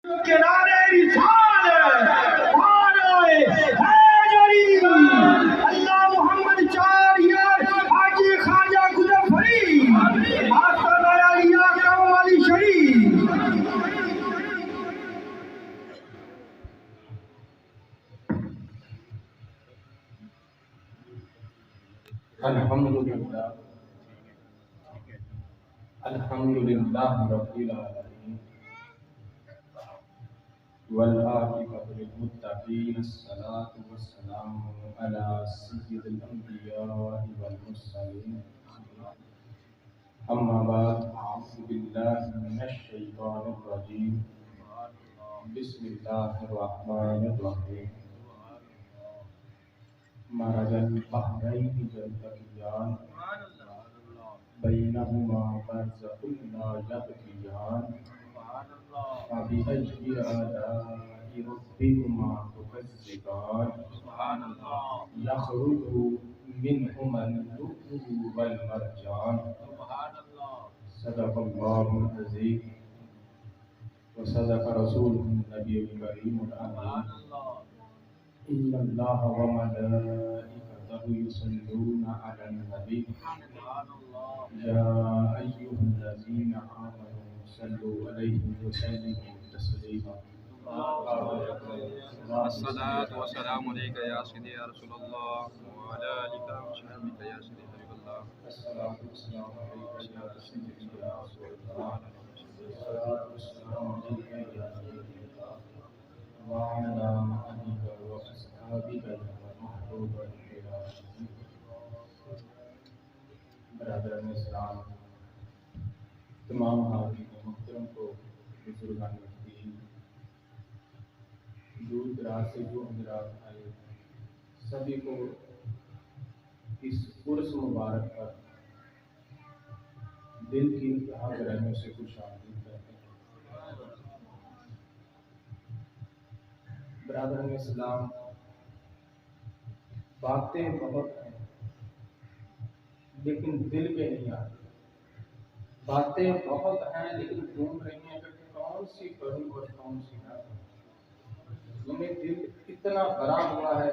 کنارے رسال پاروئے حیدری اللہ محمد چار یار حاجی خواجہ گزر فری آستان علیہ کام والی شریف الحمدللہ رب العالمین والعاقبۃ للمتقین الصلاۃ والسلام علی سید الانبیاء والمرسلین اما بعد اعوذ باللہ من الشیطان الرجیم بسم اللہ الرحمن الرحیم مرج البحرین یلتقیان بینہما برزخ لا یبغیان فبأی آلاء ربکما تکذبان یخرج منہما اللؤلؤ والمرجان صدق اللہ العظیم وصدق رسولہ النبی الکریم الامین ان اللہ وملائکتہ یصلون علی النبی یا ایھا الذین آمنوا صلوا علیہ وسلموا تسلیما الصلاة والسلام علیکہ یا سیدی یا رسول اللہ وعلی آلک وصحبہ یا سیدی حبیب اللہ الصلاۃ والسلام علیکہ یا سیدی یا رسول اللہ الصلاۃ والسلام علیکہ یا سیدی وعلی آلک وصحبہ محبوب برادران اسلام، تمام حاضرین محترم کو، بزرگان دین، دور دراز سے جو حضرات آئے، سبھی کو اس عرس مبارک پر دل کی انتہا گرمیوں سے خوش آمدید کہتے ہیں۔ برادران اسلام، باتیں بہت ہیں لیکن دل پہ نہیں آتی، باتیں بہت ہیں لیکن ڈھونڈ رہی ہیں کہ کون سی کروں اور کون سی نہ کروں۔ ہمیں دل اتنا بھرا ہوا ہے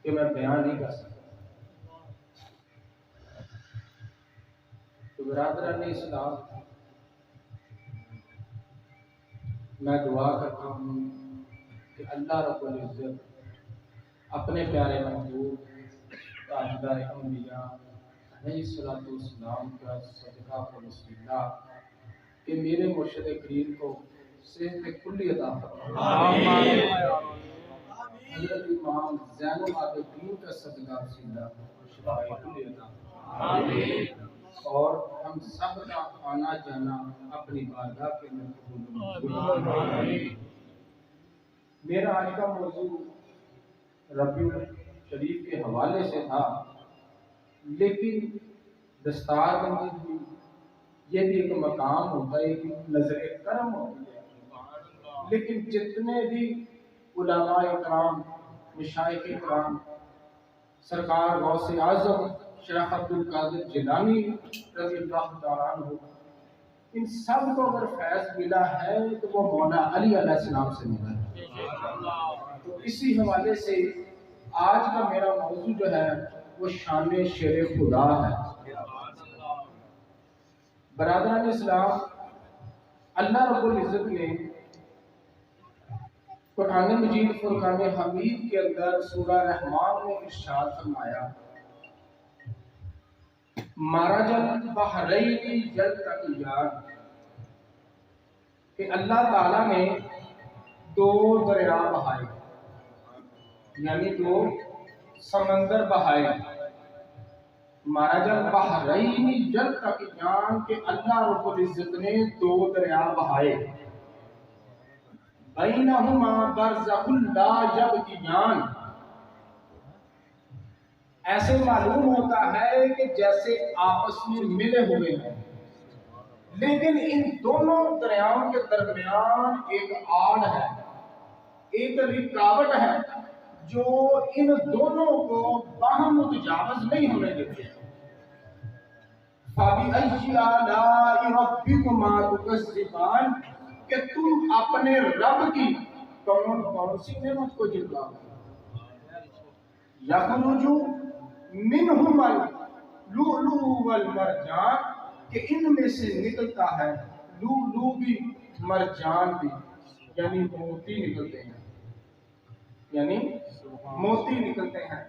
کہ میں بیان نہیں کر سکتا۔ تو برادران اسلام، میں دعا کرتا ہوں کہ اللہ رب العزت اپنے پیارے محبوب تاجدار انبیاء علیہ الصلوۃ والسلام کا صدقہ و وسیلہ کہ میرے مرشد کریم کو صحت کلی عطا فرمائے، حضرت امام زین العابدین کا صدقہ وسیلہ شفا کلی عطا فرمائے، اور ہم سب کا آنا جانا اپنی بارگاہ کے اندر قبول فرمائے۔ میرا آج کا موضوع ربیع شریف کے حوالے سے تھا، لیکن دستار بندی ہوئی، یہ بھی ایک مقام ہوتا ہے، ایک نظر کرم ہوتی ہے، لیکن جتنے بھی علماء اکرام، مشائخ اکرام، سرکار غوث اعظم شیخ عبد القادر جیلانی رضی اللہ تعالیٰ عنہ، ان سب کو اگر فیض ملا ہے تو وہ مولا علی علیہ السلام سے ملا ہے۔ تو اسی حوالے سے آج کا میرا موضوع جو ہے وہ شان شیر خدا ہے۔ برادران اسلام، اللہ رب العزت نے قرآن مجید فرقان حمید کے اندر سورہ رحمان میں ارشاد فرمایا، مرج البحرین یلتقیان، کہ اللہ تعالیٰ نے دو دریا بہائے، یعنی دو سمندر بہائے۔ مرج البحرین یلتقیان، کہ اللہ رب العزت نے دو دریا بہائے، بینہما برزخ لا یبغیان، ایسے معلوم ہوتا ہے کہ جیسے آپس میں ملے ہوئے ہیں، لیکن ان دونوں دریاؤں کے درمیان ایک آڑ ہے، ایک رکاوٹ ہے جو ان دونوں کو باہم متجاوز نہیں ہونے دیتے۔ فَبِأَيِّ آلَاءِ رَبِّكُمَا تُكَذِّبَانِ، کہ تم اپنے رب کی کون سی نعمت کو جھٹلاؤ؟ یخرج منہم اللؤلؤ والمرجان، کہ ان میں سے نکلتا ہے لؤلؤ بھی مرجان بھی، یعنی موتی نکلتے ہیں، یعنی موتی نکلتے ہیں۔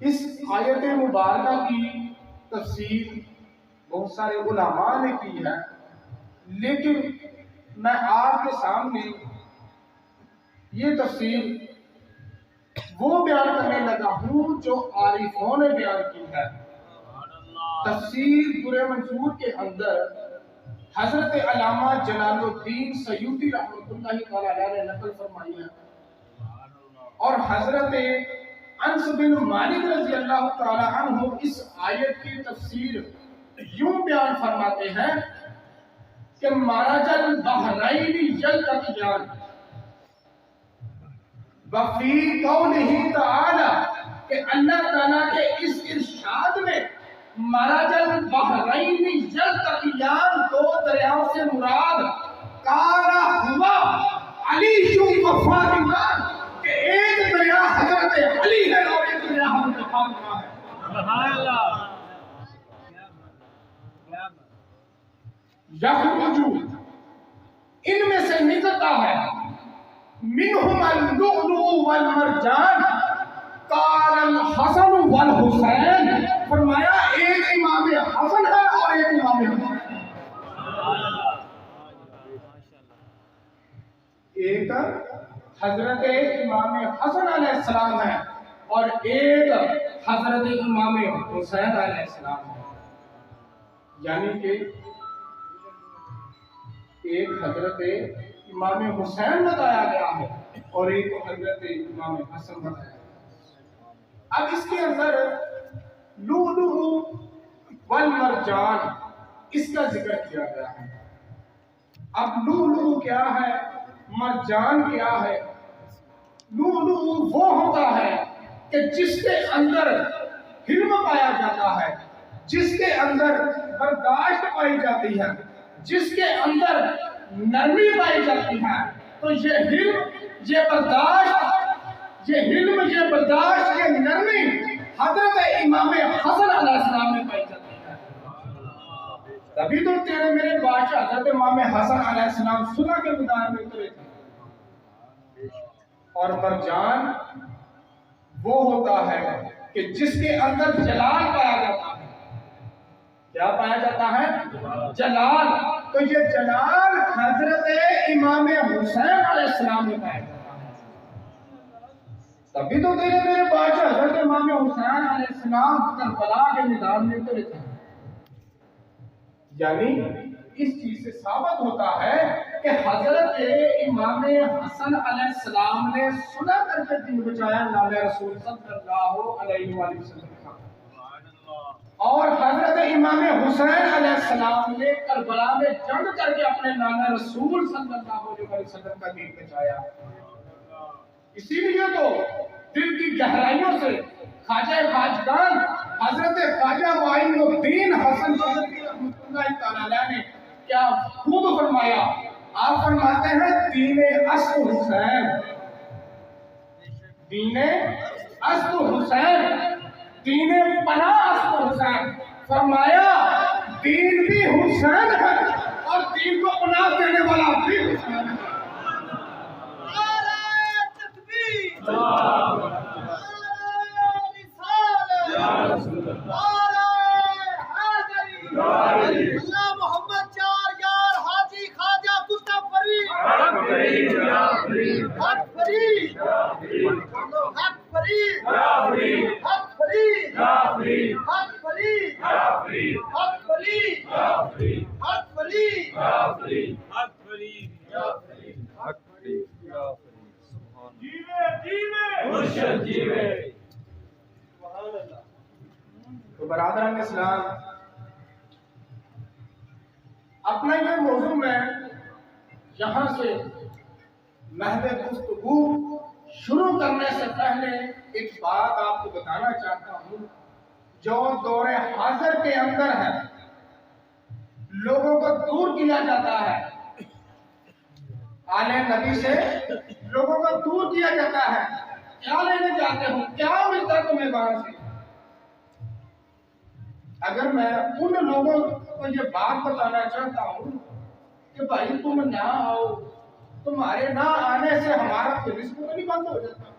اس آیت مبارکہ کی تفسیر بہت سارے علماء نے کی ہے، لیکن میں آپ کے سامنے یہ تفسیر وہ بیان کرنے لگا ہوں جو عارفوں نے بیان کی ہے۔ تفسیر در منصور کے اندر حضرت علامہ جلال الدین سیوطی رحمۃ اللہ تعالی علیہ نے نقل فرمائی ہے، اور حضرت انس بن مالک رضی اللہ تعالی عنہ اس آیت کی تفسیر یوں بیان فرماتے ہیں کہ مرج البحرین یلتقیان، وفی قولہ تعالی، کہ اللہ تعالیٰ کے اس ارشاد میں مرج البحرین یلتقیان، دو دریاؤں سے مراد کالا ہوا علی و فاطمہ، کہ ایک دریا حضرت علی ہے اور ایک دریا حضرت فاطمہ ہے۔ سبحان اللہ۔ یخرج، ان میں سے نکلتا ہے، منہم اللؤلؤ والمرجان، قال الحسن والحسین، فرمایا ایک امام حسن ہے اور ایک امام حسین، ایک حضرت امام حسن علیہ السلام ہے اور ایک حضرت امام حسین علیہ السلام ہے، یعنی کہ ایک حضرت امام حسین بتایا گیا ہے اور ایک حضرت امام حسن بتایا گیا ہے۔ اب اس کے اندر لؤلؤ والمرجان اس کا ذکر کیا گیا ہے۔ اب لؤلؤ کیا ہے، مرجان کیا ہے؟ لؤلؤ وہ ہوتا ہے کہ جس کے اندر حلم پایا جاتا ہے، جس کے اندر برداشت پائی جاتی ہے، جس کے اندر نرمی پائی جاتی ہے، تو یہ حلم، یہ برداشت، یہ حلم، یہ برداشت، یہ نرمی حضرت امام حسن علیہ السلام میں پائی جاتی ہے۔ تبھی تو تیرے میرے بادشاہ حضرت امام حسن علیہ السلام صلح کے میدان میں اترے تھے۔ اور مرجان وہ ہوتا ہے کہ جس کے اندر جلال پایا جاتا ہے۔ کیا پایا جاتا ہے؟ جلال۔ تو یہ جلال حضرت امام حسین علیہ السلام میں پایا جاتا ہے۔ تبھی تو تیرے میرے بادشاہ حضرت امام حسین علیہ السلام کربلا کے میدان میں اترے تھے۔ یعنی اس چیز سے ثابت ہوتا ہے کہ حضرت امام حسن علیہ السلام نے صلح کر کے دین بچایا نام رسول صلی اللہ علیہ وآلہ وسلم کا، اور حضرت امام حسین علیہ السلام نے کربلا میں جنگ کر کے اپنے نانا رسول صلی اللہ علیہ وسلم کا دین بچایا۔ اسی لیے تو دل کی گہرائیوں سے خواجہ خواجگان حضرت خواجہ معین الدین حسن بصری رحمۃ اللہ تعالی نے کیا خوب فرمایا۔ آپ فرماتے ہیں دین اصل حسین، دین اصل حسین، دین پناہ اصل حسین، فرمایا دین بھی حسین ہے اور دین کو پناہ دینے والا بھی حسین ہے۔ اللہ محمد چار یار حاجی خواجہ قطب فرید، حق فرید، حق فرید، حق فرید، حق فرید، حق فرید، حق فرید۔ تو برادران اسلام، اپنا یہ موضوع میں یہاں سے محض گفتگو شروع کرنے سے پہلے ایک بات آپ کو بتانا چاہتا ہوں جو دور حاضر کے اندر ہے۔ لوگوں کو دور کیا جاتا ہے، آل نبی سے لوگوں کو دور کیا جاتا ہے. کیا لینے جاتے ہو؟ کیا ملتا تمہیں وہاں سے؟ اگر میں ان لوگوں کو یہ بات بتانا چاہتا ہوں کہ بھائی تم نہ آؤ، تمہارے نہ آنے سے ہمارا کوئی رزق تو نہیں بند ہو جاتا.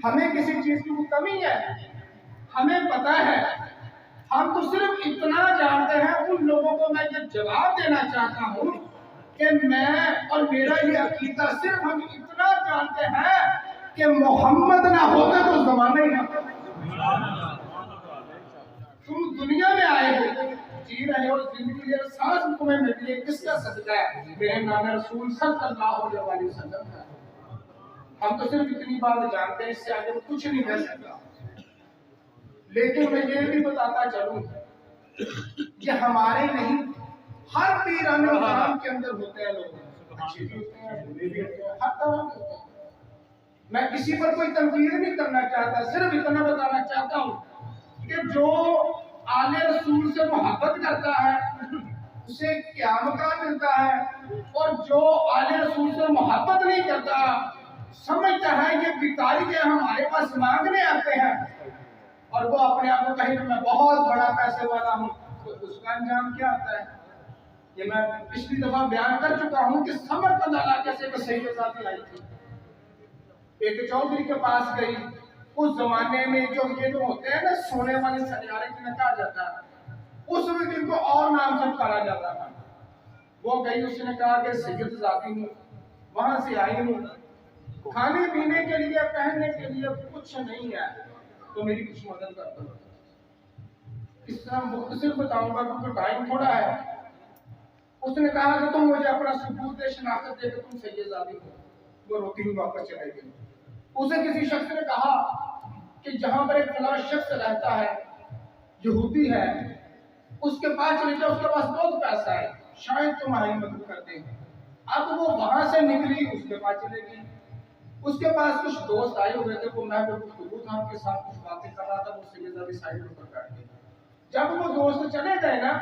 ہمیں کسی چیز کی کمی ہے، ہمیں پتا ہے، ہم تو صرف اتنا جانتے ہیں. ان لوگوں کو میں یہ جواب دینا چاہتا ہوں کہ میں اور میرا یہ عقیدہ صرف ہم اتنا جانتے ہیں کہ محمد نہ ہوتا تو زمانہ ہی نہ ہوتا. تم دنیا میں آئے ہو، جی رہے ہو زندگی، یہ سانس تمہیں ملی ہے، کس کا صدقہ ہے؟ میرے نام رسول صلی اللہ علیہ وسلم کا. ہم تو صرف اتنی بات جانتے ہیں، اس سے آگے کچھ نہیں کہہ سکتا. لیکن میں یہ بھی بتاتا چلوں کہ ہمارے نہیں، ہر پیران کرام کے اندر ہوتے ہیں لوگ، اچھے بھی ہوتے ہیں، برے بھی ہوتے ہیں، ہر طرح کے ہوتے ہیں. میں کسی پر کوئی تنقید نہیں کرنا چاہتا، صرف اتنا بتانا چاہتا ہوں کہ جو آل رسول سے محبت کرتا ہے اسے کیا مقام ملتا ہے، اور جو آل رسول سے محبت نہیں کرتا سمجھتا ہے یہ بھکاری کے ہمارے پاس مانگنے آتے ہیں اور وہ اپنے آپ کو کہے کہ میں بہت بڑا پیسے والا ہوں، تو اس کا انجام کیا آتا ہے؟ یہ میں پچھلی دفعہ بیان کر چکا ہوں کہ سمرقند علاقے سے ایک سید ذاتی آئی تھی، ایک چودھری کے پاس گئی. اس زمانے میں جو یہ جو ہوتے ہیں نا سونے والے سیارے جنہیں کہا جاتا ہے، اس وقت ان کو اور نام سے پکارا جاتا تھا. وہ گئی، اس نے کہا کہ سید ذاتی ہوں، وہاں سے آئی ہوں، کھانے پینے کے لیے پہننے کے لیے کچھ نہیں ہے، تو میری کچھ مدد کر دو. اس طرح مختصر بتاؤں گا کیونکہ ٹائم تھوڑا ہے. اس نے کہا کہ تم مجھے اپنا ثبوت دے، شناخت دے کہ تم سید ذاتی ہو. وہ روتی ہوئی واپس چلے گئی. اسے کسی شخص نے کہا کہ جہاں پر ایک فلاں شخص رہتا ہے، یہودی ہے، اس کے پاس چلے جاؤ، اس کے پاس بہت پیسہ ہے، شاید تمہاری مدد کر دیں. اب وہ وہاں سے نکلی، اس کے پاس چلے گئی. اس کے پاس کچھ دوست آئے ہوئے تھے، وہ میں گفتگو تھا ان کے ساتھ، کچھ باتیں کر رہا تھا، وہ سید ذاتی سائڈ پر بیٹھ گئے. جب وہ دوست چلے گئے نا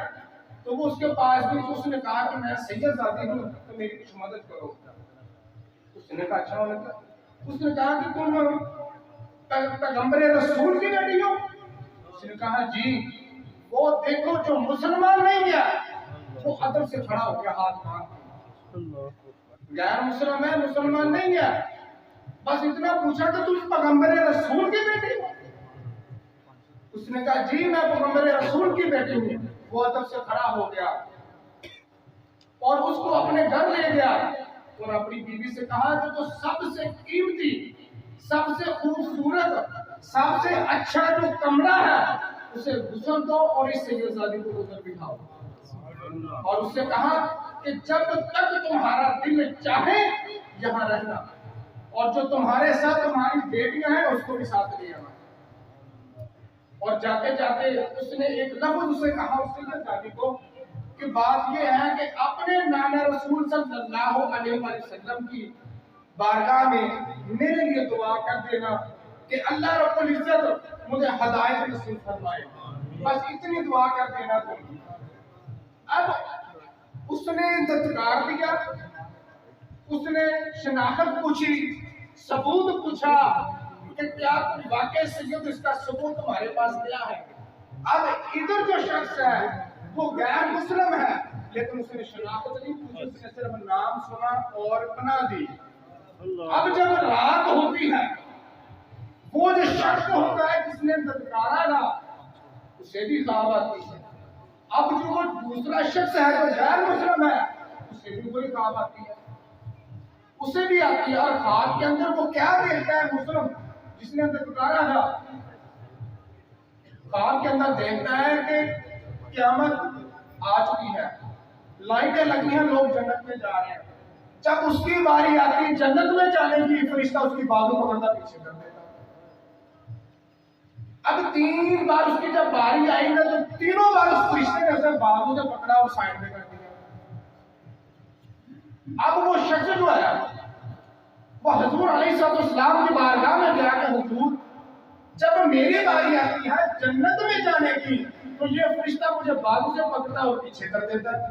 تو وہ اس کے پاس بھی، اس نے کہا کہ میں سید ذاتی ہوں تو میری کچھ مدد کرو. اس نے کہا اچھا ہونے کا. اس نے کہا کہ تم پیغمبر رسول کی بیٹی ہو؟ اس نے کہا جی. وہ دیکھو جو مسلمان نہیں ہے وہ ادب سے کھڑا ہو گیا، ہاتھ مار. غیر مسلم ہے، مسلمان نہیں ہے، بس اتنا پوچھا کہ تم پیغمبر رسول کی بیٹی ہو؟ اس نے کہا جی میں پیغمبر رسول کی بیٹی ہوں. وہ ادب سے کھڑا ہو گیا اور اس کو اپنے گھر لے گیا اور اپنی بیوی سے کہا کہ تو سب سے قیمتی، سب سے خوبصورت، سب سے اچھا جو کمرہ ہے اسے غسل دو اور اس سید ذاتی کو ادھر بٹھاؤ. اور اس سے کہا کہ جب تک تمہارا دل چاہے یہاں رہنا، اور جو تمہارے ساتھ تمہاری بیٹیاں ہیں اس کو بھی ساتھ لے آنا. اور جاتے جاتے اس نے ایک لفظ اسے کہا، اس سید ذاتی کو، کہ بات یہ ہے کہ اپنے نانا رسول صلی اللہ علیہ وسلم کی بارگاہ میں میرے لیے دعا کر دینا کہ اللہ رب العزت مجھے ہدایت نصیب فرمائے. بس اتنی دعا کر دینا تم. اب اس نے دستکار دیا، اس نے شناخت پوچھی، ثبوت پوچھا کہ کیا تم واقعی سید، اس کا ثبوت تمہارے پاس کیا ہے؟ اب ادھر جو شخص ہے وہ غیر مسلم ہے، لیکن اس نے شناخت نہیں پوچھی، اس نے صرف نام سنا اور پناہ دی. اب جب رات ہوتی ہے، وہ جو شخص ہوتا ہے جس نے دستکارا تھا اسے بھی خواب آتی ہے. اب جو وہ دوسرا شخص ہے جو غیر مسلم ہے اسے بھی کوئی خواب آتی ہے، اسے بھی آتی ہے. اور خواب کے اندر وہ کیا دیکھتا ہے مسلم جس نے دستکارا تھا؟ خواب کے اندر دیکھتا ہے کہ قیامت آ چکی ہے، لائٹیں لگی ہیں، لوگ جنت میں جا رہے ہیں. جب اس کی باری آتی ہے جنت میں جانے کی، فرشتہ اس کی بازو پکڑتا پیچھے کر دیتا. اب 3 بار اس کی جب باری آئی نا تو تینوں بار اس فرشتے نے اسے بازو سے پکڑا اور سائڈ میں کر دیا. اب وہ شخص جو ہے وہ حضور علیہ السلام کی بارگاہ میں گیا کہ حضور جب میری باری آتی ہے جنت میں جانے کی تو یہ فرشتہ مجھے بازو سے پکڑتا اور پیچھے کر دیتا ہے۔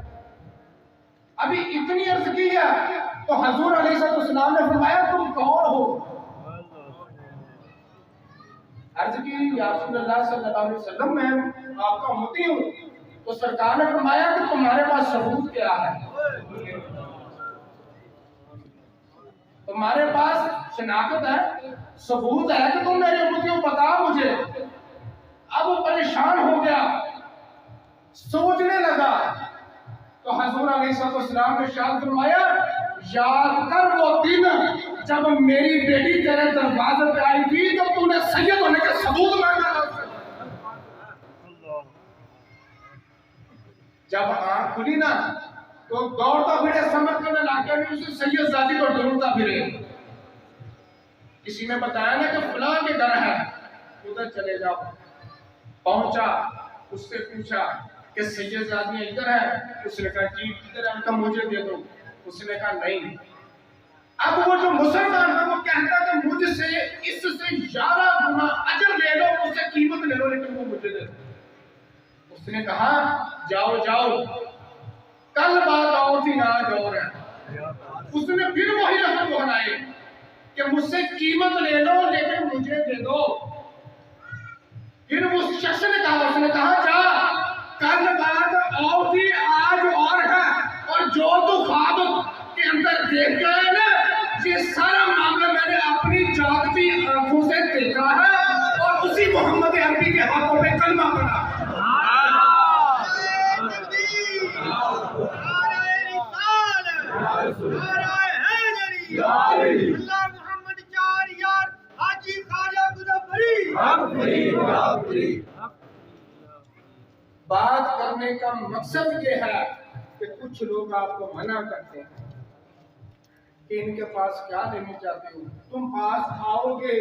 ابھی اتنی عرض کی ہے تو حضور علیہ السلام نے فرمایا تم کون ہو؟ عرض کی یا رسول اللہ صلی اللہ علیہ وسلم میں آپ کا امتی ہوں۔ تو سرکار نے فرمایا کہ تمہارے پاس ثبوت کیا ہے؟ تمہارے پاس شناخت ہے، ثبوت ہے کہ تم میرے امتی ہو، بتا مجھے۔ اب وہ پریشان ہو گیا، سوچنے لگا تو حضور علیہ السلام نے ارشاد فرمایا یاد کر وہ دن جب میری بیٹی تیرے دروازے پہ آئی تھی تو تو نے سید ہونے کا ثبوت مانگا تھا۔ جب آنکھ کھلی نا تو دوڑتا پھرے سمجھ کر علاقے میں اسے سید زادی کو ڈھونڈتا پھرے۔ کسی نے بتایا نا کہ فلاں کے گھر ہے، ادھر چلے جاؤ۔ پہنچا، اس سے پوچھا کہ سید زادی ادھر ہے؟ اس نے کہا جی ادھر ہے، مجھے دے دو۔ اس نے کہا نہیں۔ اب وہ جو مسلمان تھا وہ کہتا کہ مجھ سے اس سے 11 گنا اجر لے لو، مجھ سے قیمت لے لو، لیکن وہ مجھے دے دو۔ اس نے کہا جاؤ جاؤ، کل بات اور تھی آج اور ہے۔ اس نے پھر وہی لفظ دہرائے کہ مجھ سے قیمت لے لو لیکن مجھے دے دو۔ پھر اس شخص نے کہا، اس نے کہا جا، کل بات اور تھی آج اور ہے، اور جو تو خواب کے اندر دیکھ گیا ہے نا، یہ سارا معاملہ میں نے اپنی جاگتی آنکھوں سے دیکھا ہے، اور اسی محمد عربی کے ہاتھوں پہ کلمہ پڑھا۔ اللہ محمد چار یار حاجی خواجہ مظفری۔ بات کرنے کا مقصد یہ ہے کہ کچھ لوگ آپ کو منع کرتے ہیں کہ ان کے پاس کیا لینے چاہتے ہو، تم پاس آؤ گے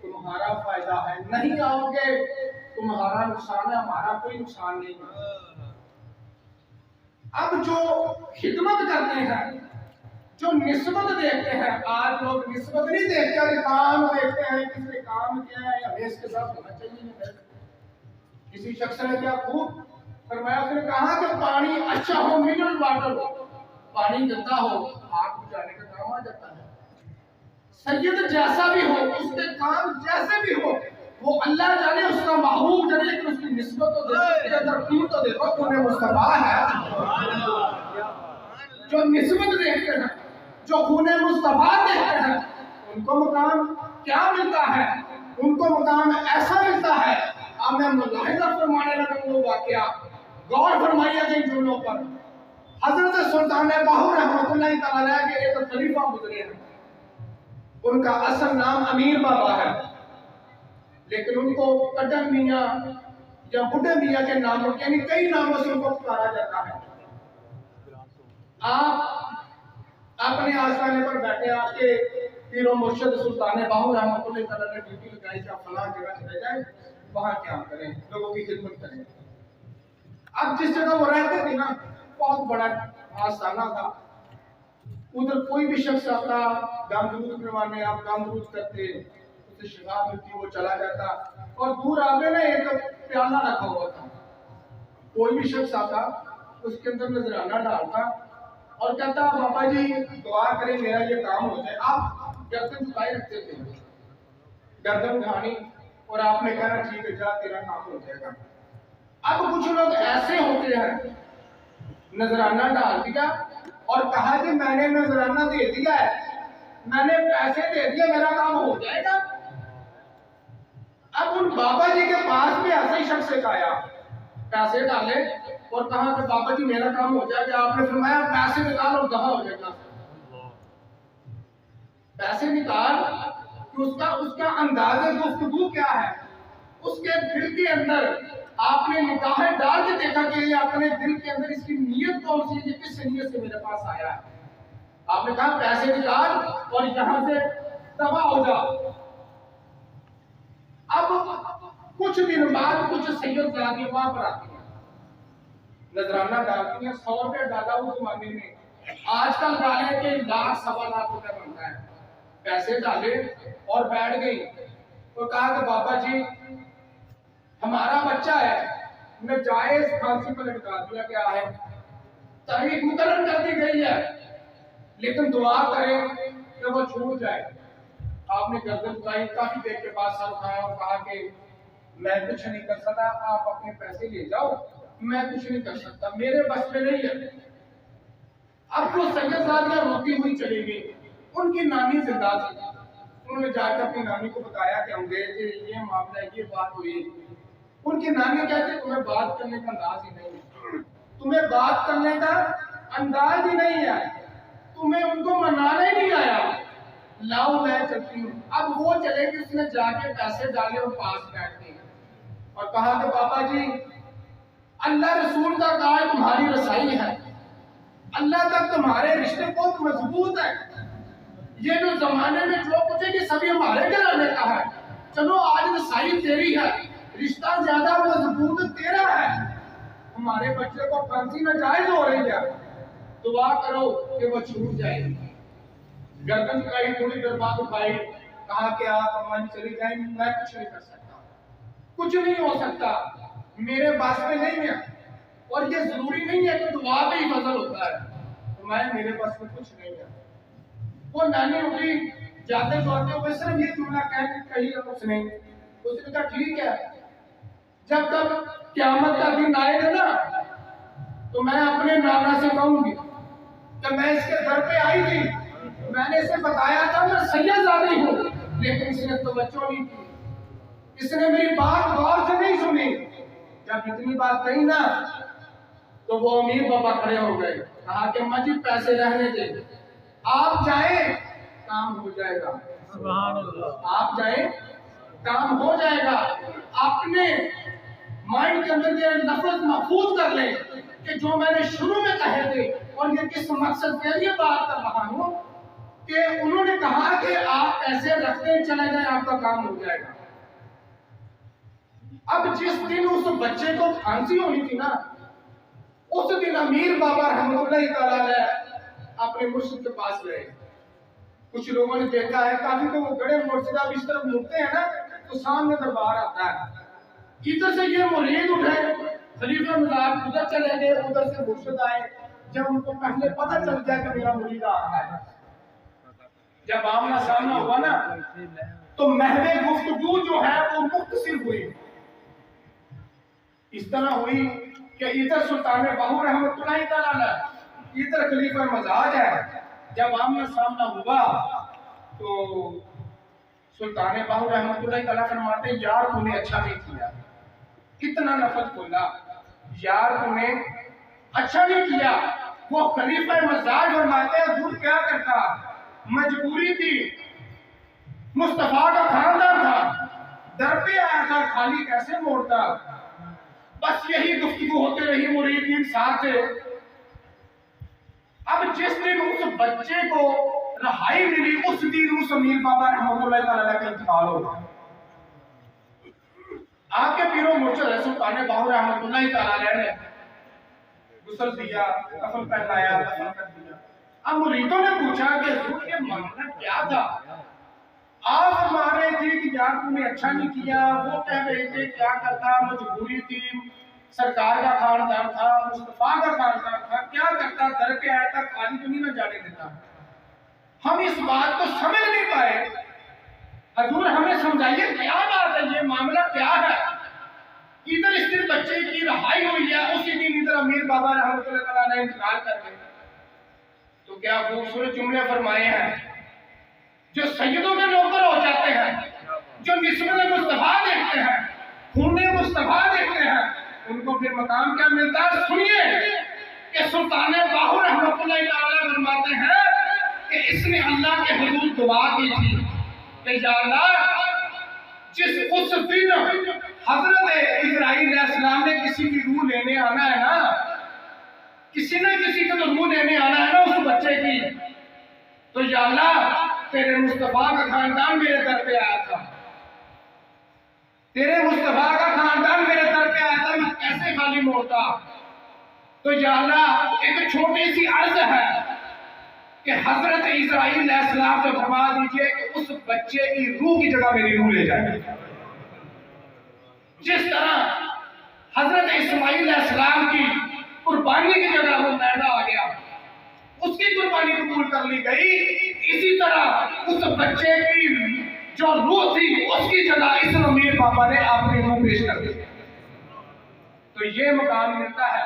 تمہارا فائدہ ہے، نہیں آؤ گے تمہارا نقصان ہے، ہمارا کوئی نقصان نہیں ہے۔ اب جو خدمت کرتے ہیں، جو نسبت دیکھتے ہیں، آج لوگ نسبت نہیں دیکھتے، کام دیکھتے ہیں، کس نے کام کیا ہے، ہمیں اس کے ساتھ ہونا چاہیے۔ کسی شخص نے کیا خوب فرمایا، اس نے کہا کہ پانی اچھا ہو، منرل واٹر ہو، پانی گندا ہو، آگ بجھانے کا کام آ جاتا ہے۔ سید جیسا بھی ہو، اس کے کام جیسے بھی ہو، وہ اللہ جانے اس کا محبوب جانے، لیکن اس کی نسبت تو دیکھو، اس کے ترکیب تو دیکھو، تو انہیں مصطفیٰ ہے۔ جو نسبت دیکھتے ہیں، جو خون مصطفیٰ دیکھتے ہیں، ان کو مقام کیا ملتا ہے؟ ان کو مقام ایسا ملتا ہے۔ اب میں ملاحظہ فرمانے لگا وہ واقعہ، غور فرمائیے گا ان جملوں پر۔ حضرت سلطان باہو رحمۃ اللہ تعالیٰ کے ایک خلیفہ گزرے ہیں، ان کا اصل نام امیر بابا ہے، لیکن ان کو کٹن میاں یا بڈھے میاں کے ناموں، یعنی کئی ناموں سے ان کو پکارا جاتا ہے۔ آپ اپنے آستانے پر بیٹھے، آپ کے پیر و مرشد سلطان باہو رحمۃ اللہ تعالیٰ نے ڈیوٹی لگائی کہ آپ فلاں جگہ چلے جائیں، وہاں کیا کریں، لوگوں کی خدمت کریں۔ اب جس جگہ وہ رہتے تھے نا، بہت بڑا آستانہ تھا، ادھر کوئی بھی شخص آتا دم درود کروانے، آپ دم درود کرتے، اسے شفا ملتی، وہ چلا جاتا، اور دور آگے نا ایک پیالہ رکھا ہوا تھا، کوئی بھی شخص آتا اس کے اندر نذرانہ ڈالتا اور کہتا بابا جی دعا کریں میرا یہ کام ہو جائے۔ آپ گردن جھکائے رکھتے تھے، گردن اٹھانی، اور آپ نے کہنا ٹھیک ہے جا تیرا کام ہو جائے گا۔ اب کچھ لوگ ایسے ہوتے ہیں، نذرانہ ڈال دیا اور کہا کہ میں نے نذرانہ دے دیا ہے، میں نے پیسے دے دیے، میرا کام ہو جائے گا۔ اب ان بابا جی کے پاس بھی ایسا ہی شخص ایک آیا، پیسے ڈالے اور کہا کہ بابا جی میرا کام ہو جائے گا۔ آپ نے فرمایا پیسے نکال اور دفع ہو جائے گا۔ پیسے نکال کہ اس کا انداز گفتگو کیا ہے، اس کے دل کے اندر آپ نے نگاہیں ڈال کے دیکھا کہ یہ اپنے دل کے اندر اس کی نیت کون سی ہے، کس نیت سے میرے پاس آیا ہے۔ آپ نے کہا پیسے نکال اور یہاں سے دفع ہو جا۔ اب کچھ دن بعد کچھ سید زادی وہاں پر آتی ہیں، نذرانہ ڈالتی ہیں، 100 روپے ڈالا اس زمانے میں، آج کل ڈالے کہ 1,00,000 سوا لاکھ روپے بنتا ہے۔ پیسے ڈالے اور بیٹھ گئی، تو کہا کہ بابا جی ہمارا بچہ ہے، ناجائز پھانسی پر لٹکا دیا گیا ہے، تاریخ مقرر کر دی گئی ہے، لیکن دعا کریں کہ وہ چھوٹ جائے۔ آپ نے گردن اٹھائی، کافی دیر کے بعد سر اٹھایا اور کہا کہ میں کچھ نہیں کر سکتا، آپ اپنے پیسے لے جاؤ، میں کچھ نہیں کر سکتا، میرے بس میں نہیں ہے۔ اب وہ سیدزادیاں روتی ہوئی چلی گئی، ان کی نانی زندہ تھی، انہوں نے جا کر اپنی نانی کو بتایا کہ ہم گئے تھے، یہ معاملہ ہے، یہ بات ہوئی۔ ان کی نانی کہتے تمہیں بات کرنے کا انداز ہی نہیں ہے، تمہیں بات کرنے کا انداز ہی نہیں ہے، تمہیں ان کو منانا ہی نہیں آیا، لاؤ میں چلتی ہوں۔ اب وہ چلے کہ اس نے جا کے پیسے ڈالے اور پاس بیٹھ گئی اور کہا کہ پاپا جی اللہ رسول کا کار تمہاری رسائی ہے، اللہ تک تمہارے رشتے بہت مضبوط ہے، یہ جو زمانے میں جو کچھ ہے یہ سبھی ہمارے گھرانے کا ہے، چلو آج رسائی تیری ہے، رشتہ زیادہ مضبوط تیرا ہے، ہمارے بچے کو پھانسی میں جائز ہو رہی ہے، دعا کرو کہ وہ چھوٹ جائے۔ گردن اٹھائی، تھوڑی دیر بعد اٹھائی، کہا کہ آپ اماں جی چلی جائیں، میں کچھ نہیں کر سکتا، کچھ نہیں ہو سکتا، میرے بس میں نہیں ہے، اور یہ ضروری نہیں ہے کہ دعا پہ ہی فضل ہوتا ہے، میرے بس میں کچھ نہیں ہے۔ وہ نانی اٹھی، جاتے جاتے ہوئے صرف یہ جملہ کہی اس نے کہا ٹھیک ہے، جب تک قیامت کا دن آئے گا نا تو میں اپنے نانا سے کہوں گی کہ میں اس کے گھر پہ آئی تھی، میں نے اسے بتایا تھا میں سیدزادی ہوں، لیکن اس نے توجہ نہیں کی، اس نے میری بات غور سے نہیں سنی۔ جب اتنی بات کہی نا تو وہ امیر بابا کھڑے ہو گئے، کہا کہ اماں جی پیسے رہنے دیں، آپ جائیں کام ہو جائے گا، سبحان اللہ، آپ جائیں کام ہو جائے گا۔ اپنے مائنڈ کے اندر یہ لفظ محفوظ کر لیں کہ جو میں نے شروع میں کہے تھے، اور یہ کس مقصد کے لیے بات کر رہا ہوں کہ انہوں نے کہا کہ آپ پیسے رکھتے چلے جائیں آپ کا کام ہو جائے گا۔ اب جس دن اس بچے کو پھانسی ہونی تھی نا، اس دن امیر بابا رحمۃ اللہ تعالی علیہ اپنے مرشد کے پاس گئے۔ کچھ لوگوں نے دیکھا ہے، کافی تو وہ بڑے مرشد اب اس طرف مڑتے ہیں نا تو سامنے دربار آتا ہے، ادھر سے یہ مرید اٹھے، خلیفہ مزار ادھر چلے گئے، ادھر سے مرشد آئے۔ جب ان کو پہلے پتہ چل گیا کہ میرا مرید آ رہا ہے، جب آمنا سامنا ہوا نا تو محو گفتگو جو ہے وہ مختصر ہوئی، اس طرح ہوئی کہ ادھر سلطان باہو رحمۃ اللہ تعالی علیہ، ادھر خلیفہ مزاج ہے۔ جب آمنا سامنا ہوا تو سلطان باہو رحمۃ اللہ تعالی فرماتے ہیں یار تو نے اچھا نہیں کیا، کتنا نفل کھولا، یار تو نے اچھا نہیں کیا۔ وہ خلیفہ مزاج فرماتے ہیں حضور کیا کرتا، مجبوری تھی، مصطفیٰ کا خاندان تھا، در پہ آیا تھا، خالی کیسے موڑتا۔ بس یہی گفتگو ہوتے رہی مریدین ساتھ سے۔ اب جس دن اس بچے کو رہائی ملی اس دن اس امیر بابا رحمۃ اللہ تعالیٰ کا انتقال ہو گیا۔ آپ کے پیرو مرشد سلطان باہو رحمۃ اللہ تعالیٰ نے غسل دیا، کفن پہنایا، دفن کر دیا۔ اب مریدوں نے پوچھا کہ حضور یہ معاملہ کیا تھا؟ آپ فرما رہے تھے کہ یار تم نے اچھا نہیں کیا، وہ کہہ رہے تھے کیا کرتا، مجبوری تھی، سرکار کا خاندان تھا، مصطفیٰ کا خاندان تھا، کیا کرتا، در پہ آیا تھا، خالی تو نہیں نہ جانے دیتا۔ ہم اس بات کو سمجھ نہیں پائے، حضور ہمیں سمجھائیے کیا بات ہے، یہ معاملہ کیا ہے؟ ادھر اس دن بچے کی رہائی ہوئی ہے، اسی دن ادھر امیر بابا رحمۃ اللہ تعالیٰ نے انتقال کر دیا۔ تو کیا خوبصورت جملے فرمائے ہیں، جو سیدوں کے نوکر ہو جاتے ہیں، جو نسبت مصطفیٰ دیکھتے ہیں، خون مصطفیٰ دیکھتے ہیں، ان کو پھر مقام کیا ملتا ہے؟ سنیے کہ سلطان باہو رحمۃ اللہ تعالیٰ فرماتے ہیں کہ اس نے اللہ کے حضور دعا کی تھی کہ یا اللہ جس اس دن حضرت ابراہیم علیہ السلام نے کسی کی روح لینے آنا ہے نا، کسی نہ کسی کا تو روح لینے آنا ہے نا اس بچے کی، تو یا اللہ تیرے مصطفیٰ کا خاندان میرے در پہ آیا تھا، تیرے مصطفیٰ کا خاندان میرے در پہ آیا تھا، میں کیسے خالی موڑتا؟ تو یا اللہ ایک چھوٹی سی عرض ہے کہ حضرت اسرائیل علیہ السلام سے فرما دیجئے کہ اس بچے کی روح کی جگہ میری روح لے جائے۔ جس طرح حضرت اسماعیل علیہ السلام کی قربانی کی جگہ وہ میدا آ گیا، اس کی قربانی قبول کر لی گئی، اسی طرح اس بچے کی جو روح تھی اس کی جگہ اس امیر پاپا نے اپنی روح پیش کر دی۔ تو یہ مقام ملتا ہے،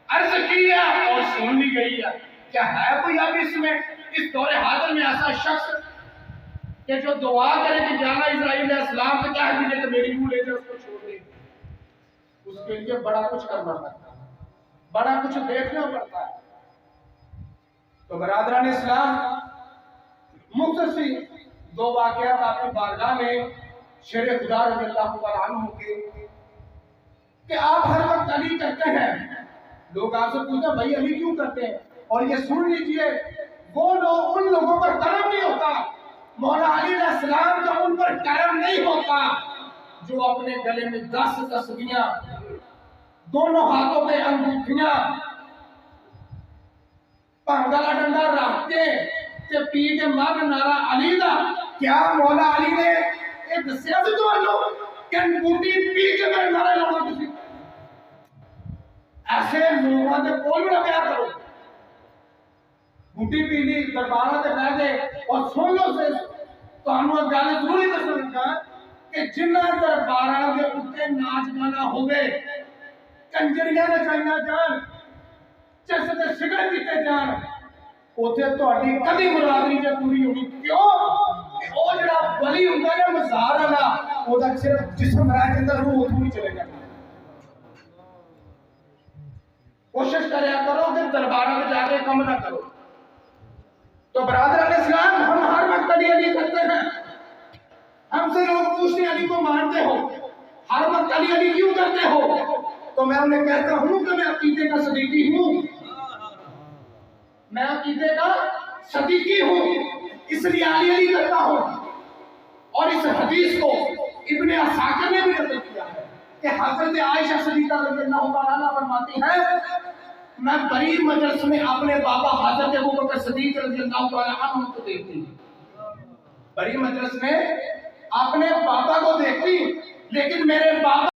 عرض کی ہے اور سن لی گئی ہے۔ کیا ہے کوئی اب اس میں اس دور حاضر میں ایسا شخص کہ جو دعا کرے کہ جانا اسرائیل علیہ السلام سے کہہ دیجئے کہ میری روح لے جائے، اس کو چھوڑ دے؟ اس کے لیے بڑا کچھ کرنا پڑتا ہے، بڑا کچھ دیکھنا پڑتا ہے۔ تو برادران اسلام، مختصر دو واقعات آپ کی بارگاہ میں شیر خدا رضی اللہ تعالیٰ عنہ کے کہ آپ ہر وقت علی کرتے ہیں۔ لوگ آپ سے پوچھتے ہیں بھائی علی کیوں کرتے ہیں؟ اور یہ سن لیجئے، وہ لوگ ان لوگوں پر کرم نہیں ہوتا، مولا علی علیہ السلام کا ان پر کرم نہیں ہوتا جو اپنے گلے میں 10 تسبیحاں، دونوں ہاتھوں میں انگوٹھیاں، پنگلا ڈنڈا رکھتے کہ پی کے مر نارا علی دا۔ کیا مولا علی نے ایک دسیا سے تو کہ انگوٹھی پی کے مر نارا لوگوں کسی ایسے لوگوں نے کول نہ پیا کرو، گھٹی پی لی دربارہ تے بیٹھ گئے اور سن لو سے تانوں گل ضروری دسنا کہ جنہ دربارہ دے اوتے ناچ گانا ہوے، کنجریاں نچائیاں جان، چس تے سگرٹ پیتے جان، اوتھے تہاڈی کدی مراد نہیں جے پوری ہونی۔ کیوں کہ او جڑا ولی ہوندا ہے نا مزار والا، او دا صرف جسم رہ جاندا، روح اوتھوں نہیں چلے جاتی۔ کوشش کریا کرو کہ دربارہ میں جا کے کم نہ کرو۔ تو برادران اسلام، ہم ہر وقت علی علی کرتے ہیں، ہم سے لوگ پوچھتے ہیں علی کو مانتے ہو، ہر وقت علی علی کیوں کرتے ہو؟ تو میں انہیں کہتا ہوں کہ میں عقیدے کا صدیقی ہوں، میں عقیدے کا صدیقی ہوں، اس لیے علی علی کرتا ہوں۔ اور اس حدیث کو ابن عساکر نے بھی نقل کیا ہے کہ حضرت عائشہ صدیقہ رضی اللہ تعالیٰ عنہا فرماتی ہیں میں بری مجلس میں اپنے بابا حضرت ابوبکر صدیق رضی اللہ تعالیٰ عنہ کو دیکھتی ہوں، بری مجلس میں اپنے بابا کو دیکھتی، لیکن میرے بابا